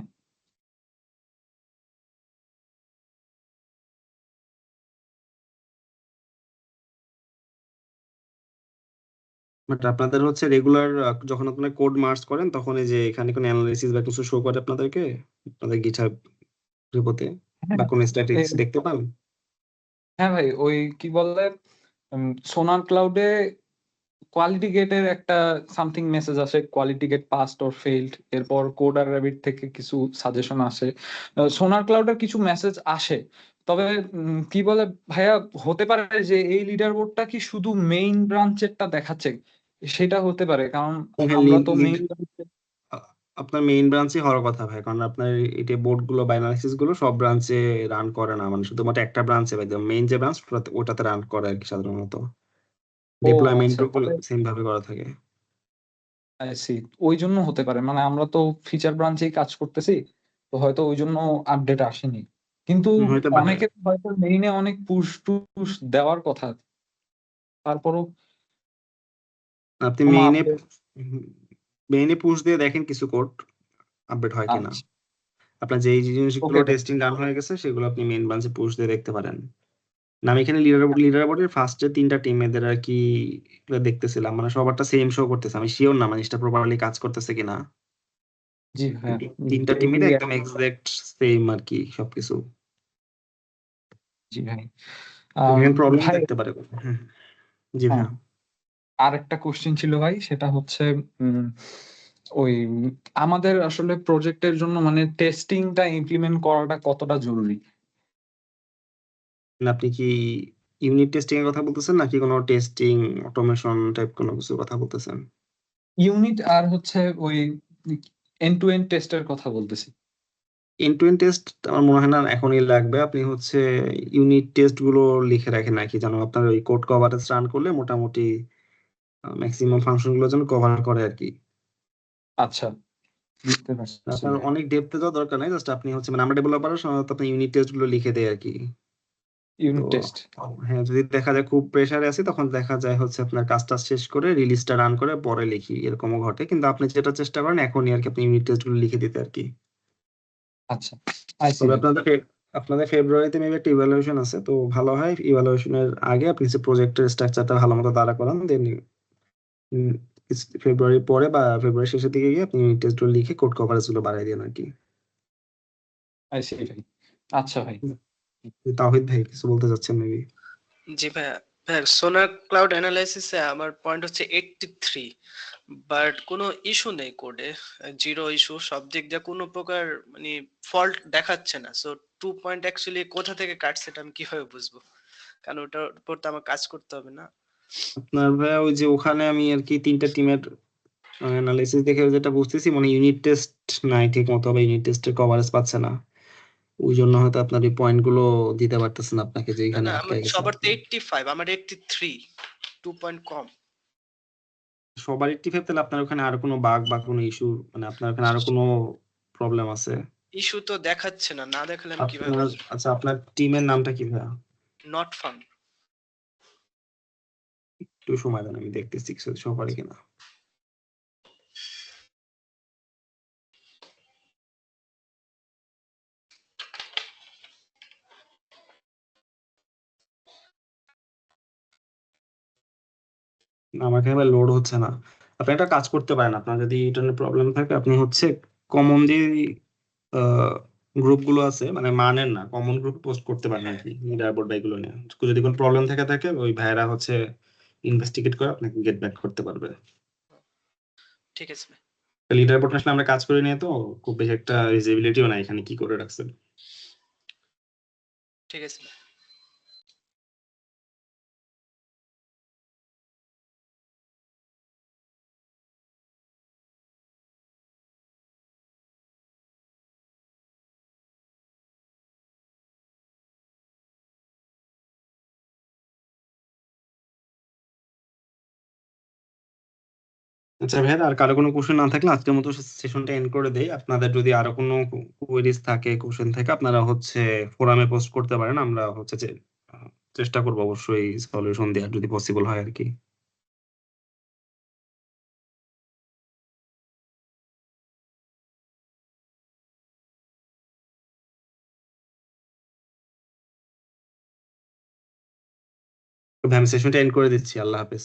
S1: বাট আপনাদের হচ্ছে রেগুলার যখন আপনারা কোড মার্জ করেন, তখন এই যে এখানে কোনো অ্যানালাইসিস বা কিছু শো করে আপনাদেরকে, আপনাদের গিটহাব রিপোতে, বা
S9: হ্যাঁ
S1: কোনো স্ট্যাটিস্টিক্স
S9: এ-
S1: দেখতে পান?
S9: হ্যাঁ ভাই, ওই কি বলে, সোনার ক্লাউডে কোয়ালিটি গেটের একটা সামথিং মেসেজ আসে, quality gate passed or failed, এরপর কোড আর র্যাবিট থেকে কিছু সাজেশন আসে, সোনার ক্লাউডের কিছু মেসেজ আসে। তবে কি বলে ভাইয়া, হতে পারে যে এই লিডার বোর্ডটা কি শুধু মেইন ব্রাঞ্চেরটা দেখাচ্ছে, সেটা হতে পারে, কারণ
S1: হ্যাঁ,
S9: আমরা
S1: লিড
S9: তো
S1: লিড
S9: মেইন।
S1: আপনার মেইন ব্রাঞ্চে হওয়ার কথা ভাই, কারণ আপনার এটা বোর্ড গুলো বা অ্যানালিসিস গুলো সব ব্রাঞ্চে রান করে না, মানে শুধুমাত্র একটা ব্রাঞ্চে, বা মেইন যে ব্রাঞ্চ ওটাতে রান করে আর কি সাধারণত।
S9: ও
S1: ডিপ্লয়মেন্ট
S9: আচ্ছা,
S1: গুলো
S9: তাহলে
S1: সেম ভাবে করা থাকে।
S9: I see, ওই জন্য হতে পারে, মানে আমরা তো ফিচার ব্রাঞ্চেই কাজ করতেছি, তো হয়তো ওই জন্য আপডেট আসেনি, কিন্তু
S1: হইতে পারে।
S9: অনেকে হয়তো মেইনে অনেক পুশ টুশ দেওয়ার কথা, তারপরও
S1: আপনি
S9: কোনো
S1: মেইনে
S9: আপডেট।
S1: মেইনে পুশ দিয়ে দেখেন কিছু কোড আপডেট হয় কিনা।
S9: আচ্ছা,
S1: আপনার যে জিনিসগুলো
S9: ওকে ভাই।
S1: টেস্টিং রান হয়ে গেছে সেগুলো আপনি মেইন ব্রাঞ্চে পুশ দিয়ে দেখতে পারেন। না, আমি এখানে লিডার বোর্ডের ফার্স্ট যে 3টা টিম এদের আর কি এগুলো দেখতেছিলাম, মানে সবারটা সেম শো করতেছে, আমি শিওর না মানে এটা প্রপারলি কাজ করতেছে কিনা,
S9: জি হ্যাঁ,
S1: কিন্তু 3টা টিমই একদম এক্সাক্ট সেম আর কি সবকিছু।
S9: জি ভাই।
S1: এখানে প্রবলেম
S9: ভাই,
S1: থাকতে পারে। হুম, জি
S9: হ্যাঁ,
S1: ভাইয়া।
S9: আর একটা কোশ্চেন ছিল ভাই, সেটা হচ্ছে ওই আমাদের আসলে প্রজেক্টের জন্য মানে টেস্টিংটা ইমপ্লিমেন্ট করাটা কতটা জরুরি?
S1: না, আপনি কি ইউনিট টেস্টিং এর কথা বলতেছেন, নাকি কোনো টেস্টিং অটোমেশন টাইপ কোনো কিছু কথা বলতেছেন?
S9: ইউনিট আর হচ্ছে ওই এন্ড টু এন্ড টেস্টের কথা বলতেছি।
S1: এন্ড টু এন্ড টেস্ট আমার মনে হয় না এখনই লাগবে। আপনি হচ্ছে ইউনিট টেস্ট গুলো লিখে রাখেন নাকি, জানো আপনার ওই কোড কভারেজ রান করলে মোটামুটি ম্যাক্সিমাম ফাংশন গুলো যেন কভার করে আর কি।
S9: আচ্ছা, বুঝতে পারছি
S1: আপনার
S9: ভাই।
S1: অনেক ডেপথে যাওয়ার দরকার নাই, জাস্ট আপনি হচ্ছে মানে আমরা ডেভেলপাররা সাধারণত আপনি ইউনিট টেস্ট গুলো লিখে দেয় আর কি। তো
S9: ইউনিট টেস্ট
S1: হ্যাঁ, যদি দেখা যায় খুব প্রেসারে আছি তখন দেখা যায় হচ্ছে আপনার কাজটা শেষ করে রিলিজটা রান করে পরে লিখি, এরকমও ঘটে। কিন্তু আপনি যেটা চেষ্টা করেন এখনই আর কি আপনি ইউনিট টেস্ট গুলো লিখে দিতে আর কি।
S9: আচ্ছা আইসি
S1: তবে
S9: ভাই।
S1: আপনাদের ফেব্রুয়ারিতে মেবি একটা ইভালুয়েশন আছে, তো ভালো হয় ইভালুয়েশনের আগে আপনি যে প্রজেক্টের স্ট্রাকচারটা ভালো মতো দাঁড়া করান, দেন ফেব্রুয়ারি পরে বা ফেব্রুয়ারি শেষের দিকে গিয়ে আপনি ইউনিট টেস্ট গুলো লিখে কোড কভারেজ গুলো বাড়াই দেন আর কি।
S9: আইসি ভাই। আচ্ছা ভাই।
S1: তাওহিদ ভাই কিছু বলতে চাচ্ছেন মেবি?
S4: জি ভাইয়া, সোনার ক্লাউড অ্যানালাইসিসে আমার পয়েন্ট হচ্ছে 83, বাট কোনো ইস্যু নেই কোডে, জিরো ইস্যু, সব দিক দিয়ে কোনো প্রকার মানে ফল্ট দেখাচ্ছে না। সো 2 পয়েন্ট অ্যাকচুয়ালি কোথা থেকে কাটছে এটা আমি কিভাবে বুঝবো, কারণ ওটার উপর তো আমার কাজ করতে হবে না।
S1: আপনার ভাইয়া ওই যে ওখানে আমি আর কি 3টা টিমের অ্যানালাইসিস দেখে যেটা বুঝতেছি মানে ইউনিট টেস্ট নাই ঠিক মতো, বা ইউনিট টেস্টের কভারেজ পাচ্ছে না, ওই জন্য হয়তো আপনার এই পয়েন্ট গুলো দিতে পারতেছে না আপনাকে যে
S4: না
S1: এখানে
S4: না,
S1: আটকে
S4: আমার
S1: গেছে।
S4: সবার তো 85, আমার 83, 2 পয়েন্ট কম।
S1: সবার 85, তাহলে আপনার ওখানে আরো কোনো বাগ বা কোনো ইস্যু, মানে আপনার ওখানে আরো কোনো প্রবলেম আছে?
S4: ইস্যু তো দেখাচ্ছে না, না দেখালে আমি কিভাবে
S1: আপনার
S4: বুঝবো?
S1: আচ্ছা, আপনার টিমের নামটা কি ভাইয়া?
S4: Not found.
S1: একটু সময় দেন, আমি দেখতেছি কিছু শো করে কিনা। আমাকে এবার লোড হচ্ছে না। আপনি একটা কাজ করতে পারেন, আপনার যদি ইন্টারনেট প্রবলেম থাকে আপনি হচ্ছে কমন যে গ্রুপ গুলো আছে, মানে মানের না, কমন গ্রুপ পোস্ট করতে পারেন আর কি, লিডারবোর্ড বা এগুলো নিয়ে। যদি কোনো প্রবলেম থেকে থাকে ওই ভাইয়েরা হচ্ছে ইনভেস্টিগেট করে আপনাকে গেট ব্যাক করতে পারবে।
S4: ঠিক আছে ভাই।
S1: লিডারবোর্ড আসলে আমরা কাজ করে নিয়ে তো খুব বেশি একটা ভিজিবিলিটিও নাই এখানে কি করে রাখছেন।
S4: ঠিক আছে ভাই।
S1: আচ্ছা ভাইয়া, আর কারো কোনো কোশ্চেন না থাকলে আজকের মতো সেশনটা এন্ড করে দেই। আপনাদের যদি আরো কোনো কোয়েরিজ থাকে, কোশ্চেন থাকে, আপনারা হচ্ছে ফোরামে পোস্ট করতে পারেন। আমরা হচ্ছে যে চেষ্টা করবো অবশ্যই সলিউশন দেওয়ার যদি পসিবল হয় আর কি। আমি সেশনটা এন্ড করে দিচ্ছি। আল্লাহ হাফেজ।